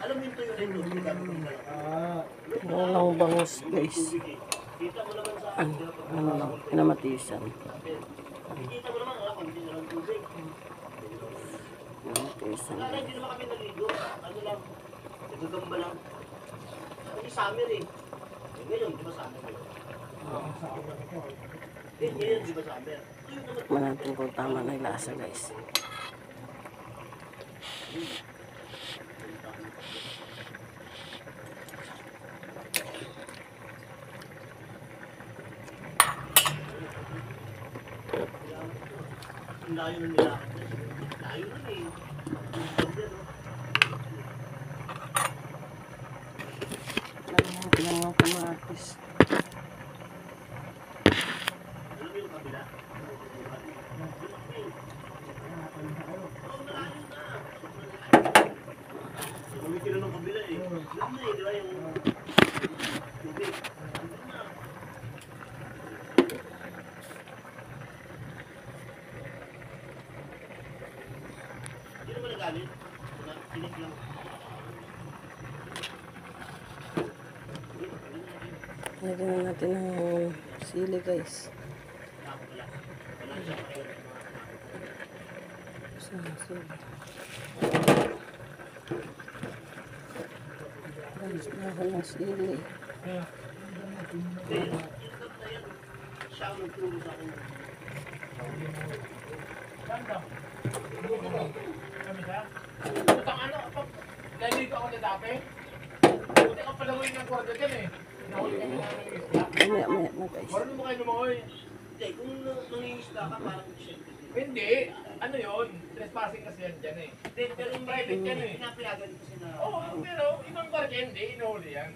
Alam mo yung tuyo na yung tubig, gamit mo lang. Walang bangus guys. Kita mo naman sa Ano lang, pinamatisan. Kita mo naman, kung hindi na lang tubig. Pinamatisan. Wala, hindi naman kami naligo. Ano lang, nagagamba lang. Kasi summer eh. Ngayon, di ba summer eh? Ngayon, di ba summer? Tikman natin kung tama na yung lasa guys. Ang layo na nila. Layo na eh. Lagyan ng kamatis. Alam mo yung kabila? Kumikilo ng kabila eh. Alam na eh, di ba yung tubig? Hindi naman nagalit. Kinig lang. Lagyan na natin ng sili guys. Sili. Guys, mahal ng sili. Siya ang nagturo sa akin. Putang ano, naliligo ako na dati. Buti ka pala mo yung nagkorda dyan eh. Nahuli kami namin yung isla. Maya na guys. Marunong mo kayo lumangoy. Hindi, kung nangingisda ka, parang siyempre. Hindi, ano yun? Trespassing kasi yan dyan eh. Hindi, pero yung Private yan eh. pinapayagan kasi na... Oo, pero ibang barko hindi, inuhuli yan.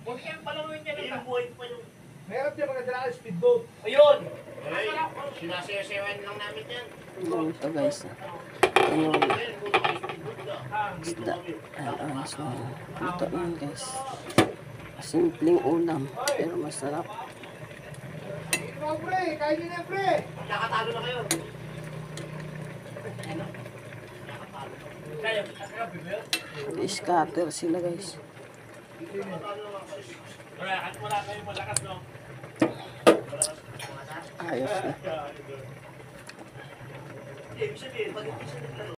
Buti kayo pala mo yung dyan. Yung buhay ko pa yung... Meron dyan mga dala speedboat. Ayun! Ay, sinasayaw-sayawan lang namin yan. Ito guys. Ano, Ayun, kung speedboat ka. isda. Ayan, ayos na. Ito na guys. Simpleng ulam, pero masarap. Ikaw pre, kain nyo na pre! Nakatalo na kayo. Kaya, kaya bibel? Scatter sila guys. Wala kayong malakas no? Ayos na. Ibig sabihin, pag hindi siya naglaro,